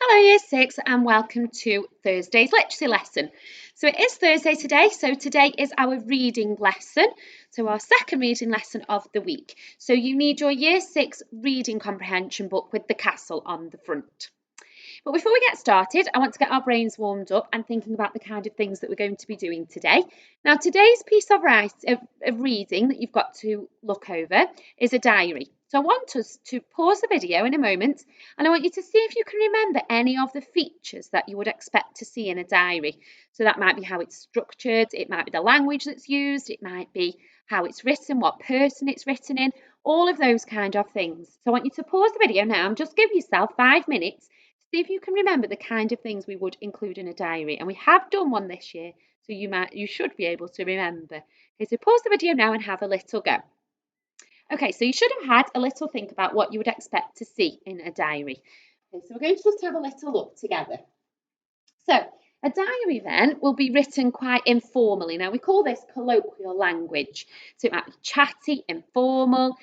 Hello Year 6 and welcome to Thursday's literacy lesson. So it is Thursday today, so today is our reading lesson, so our second reading lesson of the week. So you need your Year 6 reading comprehension book with the castle on the front. But before we get started, I want to get our brains warmed up and thinking about the kind of things that we're going to be doing today. Now today's piece of reading that you've got to look over is a diary. So I want us to pause the video in a moment and I want you to see if you can remember any of the features that you would expect to see in a diary. So that might be how it's structured, it might be the language that's used, it might be how it's written, what person it's written in, all of those kind of things. So I want you to pause the video now and just give yourself 5 minutes. See if you can remember the kind of things we would include in a diary. And we have done one this year, so you should be able to remember. Okay, so pause the video now and have a little go. Okay, so you should have had a little think about what you would expect to see in a diary. Okay, so we're going to just have a little look together. So a diary then will be written quite informally. Now we call this colloquial language. So it might be chatty, informal,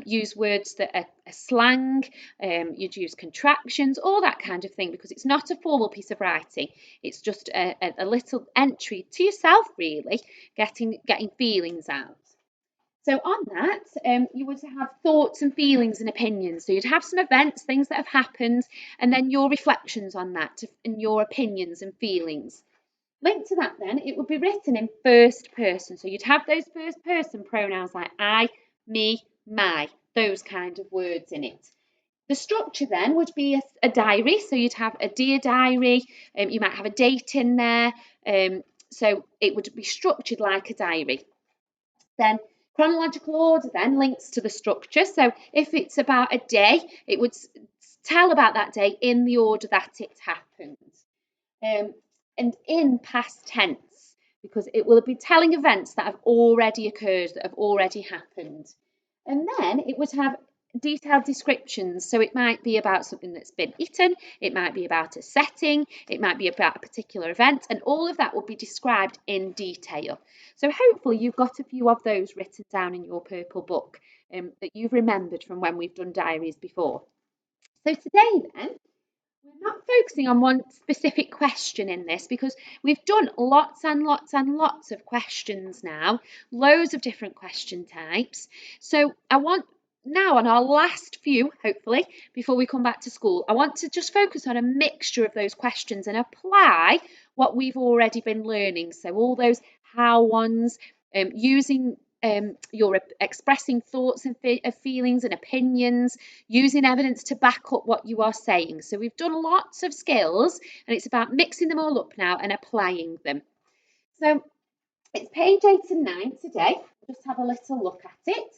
use words that are slang, you'd use contractions, all that kind of thing, because it's not a formal piece of writing. It's just a little entry to yourself, really, getting feelings out. So on that, you would have thoughts and feelings and opinions. So you'd have some events, things that have happened, and then your reflections on that and your opinions and feelings. Linked to that then, it would be written in first person. So you'd have those first person pronouns like I, me, my, those kind of words in it. The structure then would be a diary. So you'd have a dear diary, you might have a date in there. So it would be structured like a diary. Then chronological order then links to the structure. So if it's about a day, it would tell about that day in the order that it happened. And in past tense, because it will be telling events that have already occurred, that have already happened. And then it would have detailed descriptions. So it might be about something that's been eaten, it might be about a setting, it might be about a particular event, and all of that will be described in detail. So hopefully you've got a few of those written down in your purple book that you've remembered from when we've done diaries before. So today then, we're not focusing on one specific question in this because we've done lots and lots and lots of questions now, loads of different question types. So I want now on our last few, hopefully, before we come back to school, I want to just focus on a mixture of those questions and apply what we've already been learning. So all those how ones, using you're expressing thoughts and feelings and opinions, using evidence to back up what you are saying. So we've done lots of skills and it's about mixing them all up now and applying them. So it's page 8 and 9 today. We'll just have a little look at it.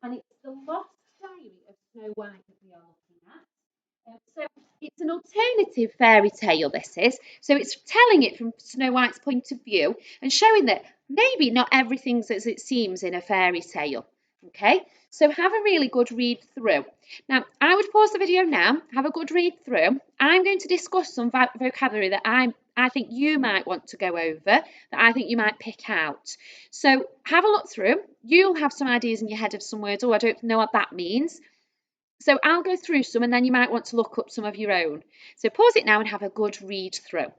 And it's the Lost Diary of Snow White that we are looking at. So it's an alternative fairy tale, this is. So it's telling it from Snow White's point of view and showing that maybe not everything's as it seems in a fairy tale. Okay, so have a really good read through. Now, I would pause the video now, have a good read through. I'm going to discuss some vocabulary that I think you might want to go over, that I think you might pick out. So have a look through. You'll have some ideas in your head of some words. Oh, I don't know what that means. So I'll go through some and then you might want to look up some of your own. So pause it now and have a good read through.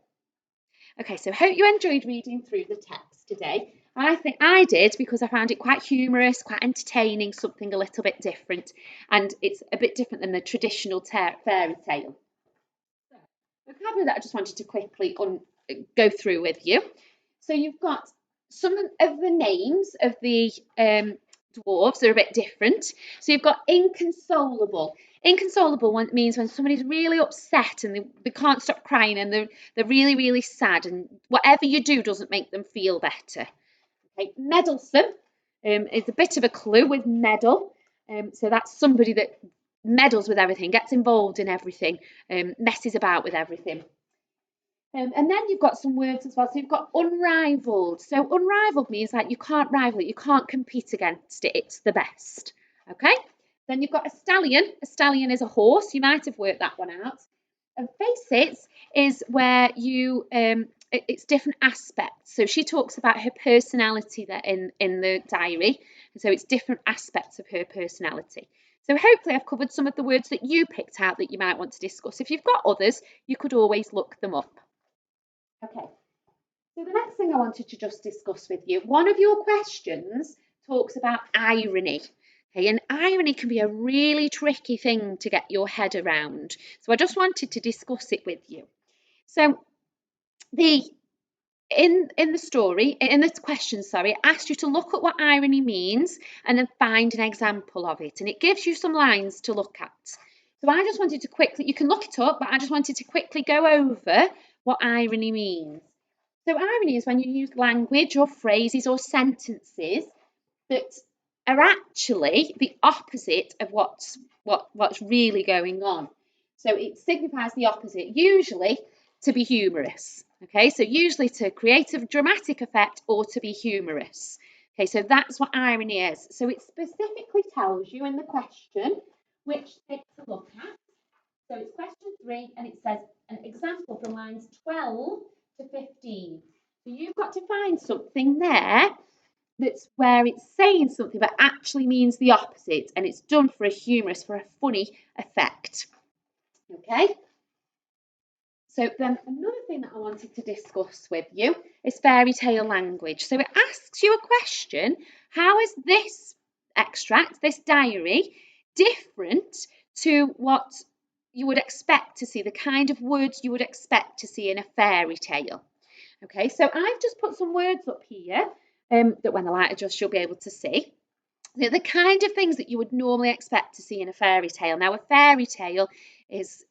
Okay, so hope you enjoyed reading through the text today. I think I did because I found it quite humorous, quite entertaining, something a little bit different, and it's a bit different than the traditional fairy tale. So, vocabulary that I just wanted to quickly go through with you. So you've got some of the names of the dwarves are a bit different. So you've got inconsolable. Inconsolable means when somebody's really upset and they can't stop crying and they're really, really sad and whatever you do doesn't make them feel better. Okay, meddlesome is a bit of a clue with meddle. So that's somebody that meddles with everything, gets involved in everything, messes about with everything. And then you've got some words as well. So you've got unrivaled. So unrivaled means like you can't rival it, you can't compete against it. It's the best. Okay. Then you've got a stallion. A stallion is a horse. You might have worked that one out. And facets is where you it's different aspects. So she talks about her personality there in the diary. So it's different aspects of her personality. So hopefully I've covered some of the words that you picked out that you might want to discuss. If you've got others, you could always look them up. Okay, so the next thing I wanted to just discuss with you, one of your questions talks about irony. Okay, and irony can be a really tricky thing to get your head around. So I just wanted to discuss it with you. So in this question, sorry, it asks you to look at what irony means and then find an example of it. And it gives you some lines to look at. So I just wanted to quickly, you can look it up, but I just wanted to quickly go over what irony means. So irony is when you use language or phrases or sentences that are actually the opposite of what's really going on. So it signifies the opposite, usually to be humorous. Okay, so usually to create a dramatic effect or to be humorous. Okay, so that's what irony is. So it specifically tells you in the question which bit to look at. So it's question 3 and it says an example from lines 12 to 15. So you've got to find something there that's where it's saying something but actually means the opposite, and it's done for a humorous, for a funny effect. Okay? So then another thing that I wanted to discuss with you is fairy tale language. So it asks you a question, how is this extract, this diary, different to what you would expect to see, the kind of words you would expect to see in a fairy tale? Okay, so I've just put some words up here that when the light adjusts you'll be able to see. They're the kind of things that you would normally expect to see in a fairy tale. Now, a fairy tale is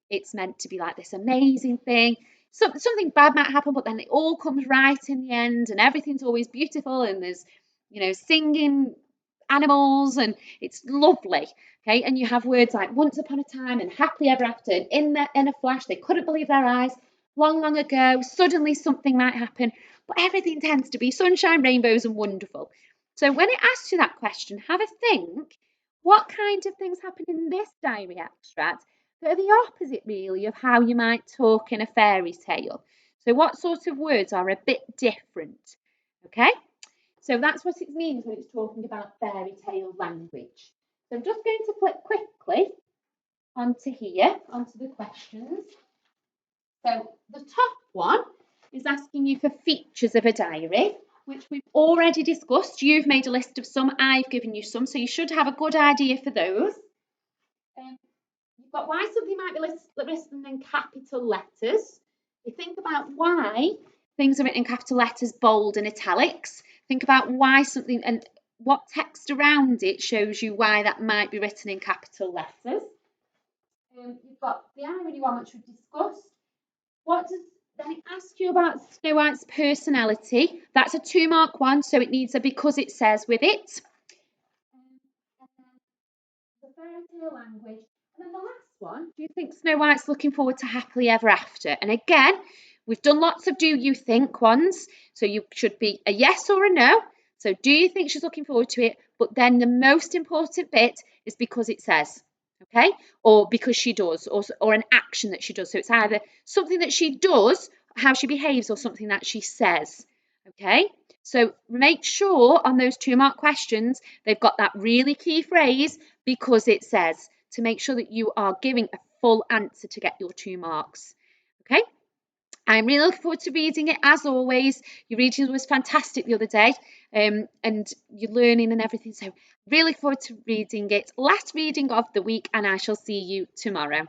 it's meant to be like this amazing thing. Something bad might happen, but then it all comes right in the end, and everything's always beautiful, and there's singing animals, and it's lovely. Okay, and you have words like once upon a time and happily ever after, and in a flash they couldn't believe their eyes. Long, long ago, suddenly something might happen, but everything tends to be sunshine, rainbows, and wonderful. So when it asks you that question, have a think, what kind of things happen in this diary extract that are the opposite, really, of how you might talk in a fairy tale? So what sort of words are a bit different? Okay, so that's what it means when it's talking about fairy tale language. So I'm just going to click quickly onto here, onto the questions. So the top one is asking you for features of a diary, which we've already discussed. You've made a list of some, I've given you some, so you should have a good idea for those. You've got why something might be written in capital letters. You think about why things are written in capital letters, bold and italics. Think about why something and what text around it shows you why that might be written in capital letters. You've got the irony one, which we've discussed. Then it asks you about Snow White's personality. That's a 2-mark one, so it needs a because it says with it. And then the fairy tale language. And then the last one, do you think Snow White's looking forward to happily ever after? And again, we've done lots of do you think ones, so you should be a yes or a no. So do you think she's looking forward to it? But then the most important bit is because it says. Okay, or because she does, or an action that she does. So it's either something that she does, how she behaves, or something that she says. Okay, so make sure on those 2-mark questions they've got that really key phrase because it says, to make sure that you are giving a full answer to get your 2 marks. Okay, I'm really looking forward to reading it. As always, your reading was fantastic the other day, and you're learning and everything. So really look forward to reading it. Last reading of the week, and I shall see you tomorrow.